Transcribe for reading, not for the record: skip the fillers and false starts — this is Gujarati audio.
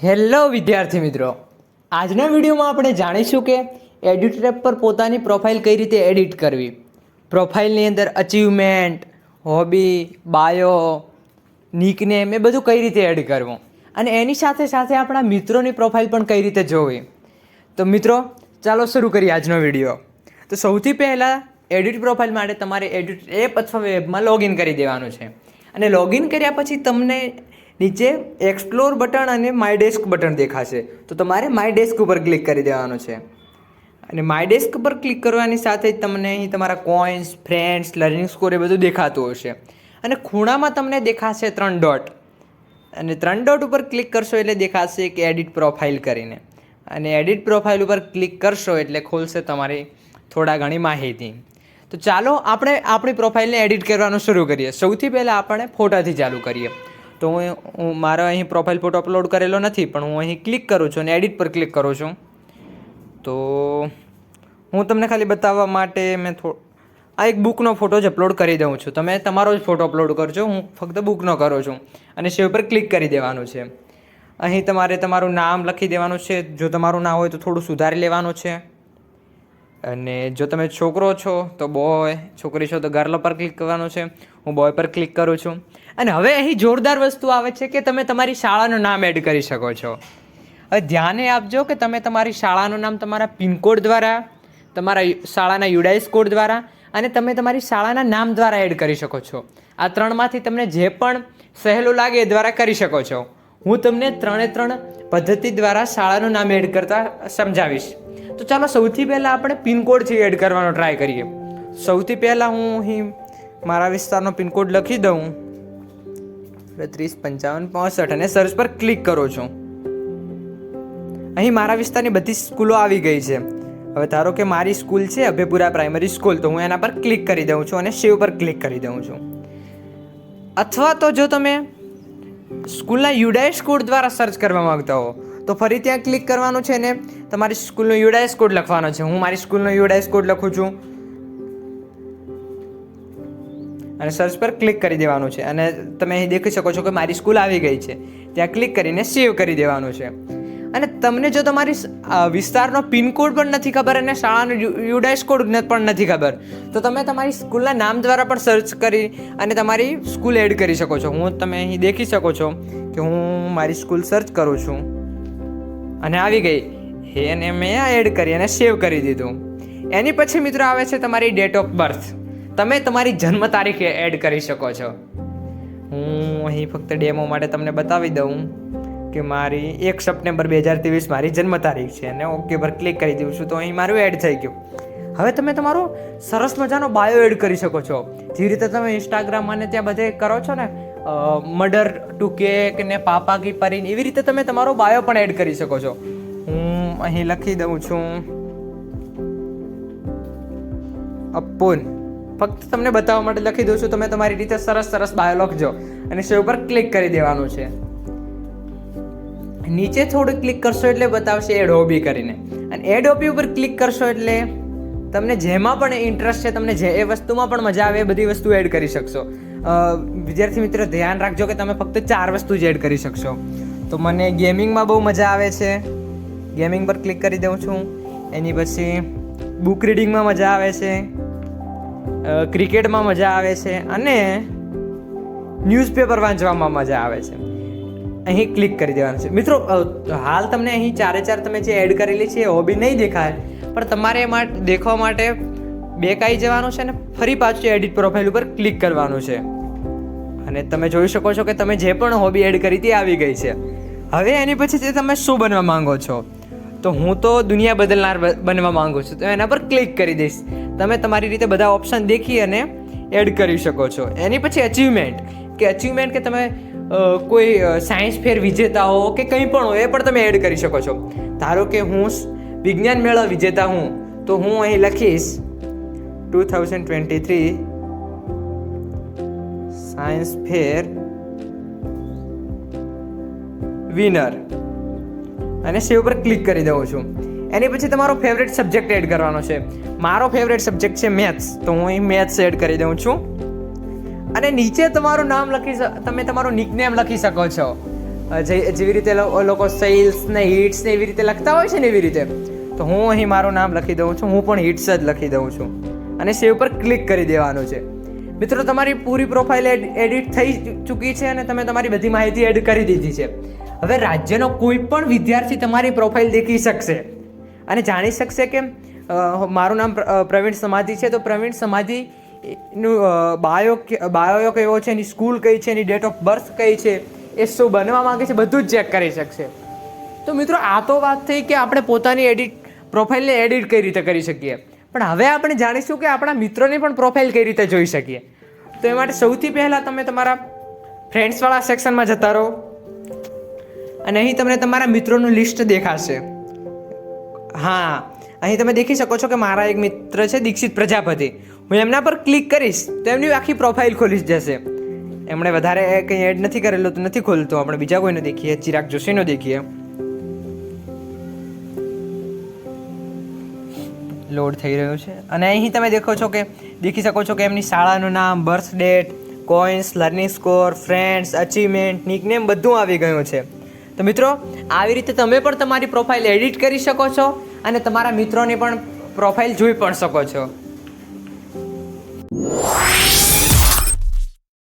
હેલો વિદ્યાર્થી મિત્રો, આજના વિડીયોમાં આપણે જાણીશું કે એડિટરેપ પર પોતાની પ્રોફાઇલ કઈ રીતે એડિટ કરવી. પ્રોફાઇલની અંદર અચીવમેન્ટ, હોબી, બાયો, નિકનેમ એ બધું કઈ રીતે એડ કરવું અને એની સાથે સાથે આપણા મિત્રોની પ્રોફાઇલ પણ કઈ રીતે જોવી. તો મિત્રો ચાલો શરૂ કરીએ આજનો વિડીયો. તો સૌથી પહેલાં એડિટ પ્રોફાઇલ માટે તમારે એડિટ એપ અથવા વેબમાં લોગિન કરી દેવાનું છે અને લોગિન કર્યા પછી તમને નીચે એક્સપ્લોર બટન અને માય ડેસ્ક બટન દેખાશે. તો તમારે માય ડેસ્ક ઉપર ક્લિક કરી દેવાનું છે અને માય ડેસ્ક પર ક્લિક કરવાની સાથે જ તમને અહીં તમારા કોઈન્સ, ફ્રેન્ડ્સ, લર્નિંગ સ્કોર એ બધું દેખાતું હશે અને ખૂણામાં તમને દેખાશે 3 ડોટ અને 3 ડોટ ઉપર ક્લિક કરશો એટલે દેખાશે કે એડિટ પ્રોફાઇલ કરીને અને એડિટ પ્રોફાઇલ ઉપર ક્લિક કરશો એટલે ખોલશે તમારી થોડા ઘણી માહિતી. તો ચાલો આપણે આપણી પ્રોફાઇલને એડિટ કરવાનું શરૂ કરીએ. સૌથી પહેલાં આપણે ફોટાથી ચાલુ કરીએ. તો હું મારો અહીં પ્રોફાઇલ ફોટો અપલોડ કરેલો નથી, પણ હું અહીં ક્લિક કરું છું અને એડિટ પર ક્લિક કરું છું. તો હું તમને ખાલી બતાવવા માટે આ એક બુકનો ફોટો જ અપલોડ કરી દઉં છું. તમે તમારો જ ફોટો અપલોડ કરજો, હું ફક્ત બુકનો કરું છું અને સેવ પર ક્લિક કરી દેવાનું છે. અહીં તમારે તમારું નામ લખી દેવાનું છે. જો તમારું ના હોય તો થોડું સુધારી લેવાનું છે અને જો તમે છોકરો છો તો બોય, છોકરી છો તો ગર્લ પર ક્લિક કરવાનું છે. હું બોય પર ક્લિક કરું છું અને હવે અહીં જોરદાર વસ્તુ આવે છે કે તમે તમારી શાળાનું નામ એડ કરી શકો છો. હવે ધ્યાને આપજો કે તમે તમારી શાળાનું નામ તમારા પિનકોડ દ્વારા, તમારા શાળાના યુડાઇસ કોડ દ્વારા અને તમે તમારી શાળાના નામ દ્વારા એડ કરી શકો છો. આ ત્રણમાંથી તમને જે પણ સહેલું લાગે એ દ્વારા કરી શકો છો. હું તમને 3 પદ્ધતિ દ્વારા શાળાનું નામ એડ કરતા સમજાવીશ. તો ચાલો સૌથી પહેલાં આપણે પિનકોડથી એડ કરવાનો ટ્રાય કરીએ. સૌથી પહેલાં હું અહીં મારા વિસ્તારનો પિનકોડ લખી દઉં 305565 અને સર્ચ પર ક્લિક કરું છું. અહીં મારા વિસ્તારની બધી સ્કૂલો આવી ગઈ છે. હવે ધારો કે મારી સ્કૂલ છે અભયપુરા પ્રાઇમરી સ્કૂલ, તો હું એના પર ક્લિક કરી દઉં છું અને સેવ પર ક્લિક કરી દઉં છું. અથવા તો જો તમે સ્કૂલના યુડાઇસ કોડ દ્વારા સર્ચ કરવા માંગતા હો તો ફરી ત્યાં ક્લિક કરવાનું છે ને તમારી સ્કૂલનો યુડાઇસ કોડ લખવાનો છે. હું મારી સ્કૂલનો યુડાઇસ કોડ લખું છું અને સર્ચ પર ક્લિક કરી દેવાનું છે અને તમે અહીં દેખી શકો છો કે મારી સ્કૂલ આવી ગઈ છે. ત્યાં ક્લિક કરીને સેવ કરી દેવાનું છે. અને તમને જો તમારી વિસ્તારનો પિનકોડ પણ નથી ખબર અને શાળાનો યુડાઇસ કોડ પણ નથી ખબર તો તમે તમારી સ્કૂલના નામ દ્વારા પણ સર્ચ કરી અને તમારી સ્કૂલ એડ કરી શકો છો. તમે અહીં દેખી શકો છો કે હું મારી સ્કૂલ સર્ચ કરું છું અને આવી ગઈ એને મેં એડ કરી અને સેવ કરી દીધું. એની પછી મિત્રો આવે છે તમારી ડેટ ઓફ બર્થ. તમે તમારી જન્મ તારીખ એડ કરી શકો છો. હું અહીં ફક્ત ડેમો માટે તમને બતાવી દઉં કે મારી 1 સપ્ટેમ્બર 2023 મારી જન્મ તારીખ છે અને ઓકે પર ક્લિક કરી દઉં છું તો અહીં મારું એડ થઈ ગયું. હવે તમે તમારો સરસ મજાનો બાયો એડ કરી શકો છો. જે રીતે તમે ઇન્સ્ટાગ્રામ અને ત્યાં બધે કરો છો ને મર્ડર ટુ કેક ને પાપા કી પરીન, એવી રીતે તમે તમારો બાયો પણ એડ કરી શકો છો. હું અહીં લખી દઉં છું અપૂન, ફક્ત તમને બતાવવા માટે લખી દઉં છું. તમે તમારી રીતે સરસ બાયો લખજો અને સેવ પર ક્લિક કરી દેવાનું છે. નીચે થોડું ક્લિક કરશો એટલે બતાવશે એડ હોબી કરીને અને એડ હોબી ઉપર ક્લિક કરશો એટલે તમને જેમાં પણ ઇન્ટરેસ્ટ છે, તમને જે એ વસ્તુમાં પણ મજા આવે એ બધી વસ્તુ એડ કરી શકશો. વિદ્યાર્થી મિત્રો ધ્યાન રાખજો કે તમે ફક્ત 4 વસ્તુ જ એડ કરી શકશો. તો મને ગેમિંગમાં બહુ મજા આવે છે, ગેમિંગ પર ક્લિક કરી દઉં છું. એની પછી બુક રીડિંગમાં મજા આવે છે, ક્રિકેટમાં મજા આવે છે અને ન્યૂઝપેપર વાંચવામાં મજા આવે છે. અહીં ક્લિક કરી દેવાનું છે. મિત્રો હાલ તમને અહીં 4 તમે જે એડ કરેલી છે એ હોબી નહીં દેખાય, પણ તમારે એમાં દેખવા માટે બેક આવી જવાનું છે ને ફરી પાછું એડિટ પ્રોફાઇલ ઉપર ક્લિક કરવાનું છે અને તમે જોઈ શકો છો કે તમે જે પણ હોબી એડ કરી તે આવી ગઈ છે. હવે એની પછી તમે શું બનવા માંગો છો? તો હું તો દુનિયા બદલનાર બનવા માંગુ છું, તો એના પર ક્લિક કરી દઈશ. તમે તમારી રીતે બધા ઓપ્શન દેખી અને એડ કરી શકો છો. એની પછી અચીવમેન્ટ કે તમે કોઈ સાયન્સ ફેર વિજેતા હો કે કંઈ પણ હોય એ પણ તમે એડ કરી શકો છો. ધારો કે હું વિજ્ઞાન મેળા વિજેતા હું, તો હું અહીં લખીશ 2023 સાયન્સ ફેર વિનર અને સેવ પર ક્લિક કરી દઉં છું. એની પછી તમારો ફેવરેટ સબ્જેક્ટ એડ કરવાનો છે. મારો ફેવરેટ સબ્જેક્ટ છે મેથ્સ, તો હું અહીં મેથ્સ એડ કરી દઉં છું અને નીચે તમારું નામ તમે તમારું નિકનેમ લખી શકો છો. જેવી રીતે લોકો સેલ્સ ને હિટ્સ ને એવી રીતે લખતા હોય છે ને એવી રીતે, તો હું અહીં મારું નામ લખી દઉં છું. હું પણ હિટ્સ જ લખી દઉં છું અને સેવ પર ક્લિક કરી દેવાનું છે. મિત્રો, તમારી પૂરી પ્રોફાઇલ એડિટ થઈ ચૂકી છે અને તમે તમારી બધી માહિતી એડ કરી દીધી છે. હવે રાજ્યનો કોઈ પણ વિદ્યાર્થી તમારી પ્રોફાઇલ દેખી શકશે અને જાણી શકશે કે મારું નામ પ્રવીણ સમાધિ છે, તો પ્રવીણ સમાધિનું બાયો કેવો છે, એની સ્કૂલ કઈ છે, એની ડેટ ઓફ બર્થ કઈ છે, એ શું બનવા માંગે છે, બધું જ ચેક કરી શકશે. તો મિત્રો, આ તો વાત થઈ કે આપણે પોતાની પ્રોફાઇલને એડિટ કઈ રીતે કરી શકીએ. પણ હવે આપણે જાણીશું કે આપણા મિત્રોની પણ પ્રોફાઇલ કઈ રીતે જોઈ શકીએ. તો એ માટે સૌથી પહેલાં તમે તમારા ફ્રેન્ડ્સવાળા સેક્શનમાં જતા રહો અને અહીં તમને તમારા મિત્રોનું લિસ્ટ દેખાશે. હા, અહીં તમે દેખી શકો છો કે મારા એક મિત્ર છે દીક્ષિત પ્રજાપતિ. હું એમના પર ક્લિક કરીશ તો એમની આખી પ્રોફાઇલ ખોલી જશે. એમણે વધારે કંઈ એડ નથી કરેલું તો નથી ખોલતો. આપણે બીજા કોઈનું દેખીએ, ચિરાગ જોશીનું દેખીએ. લોડ થઈ રહ્યો છે અને અહીં તમે દેખી શકો છો કે એમની શાળાનું નામ, birth date, coins, learning score, friends, achievement, nickname બધું આવી ગયું છે. તો મિત્રો, આવી રીતે તમે પણ તમારી પ્રોફાઇલ એડિટ કરી શકો છો અને તમારા મિત્રોની પણ પ્રોફાઇલ જોઈ પણ શકો છો.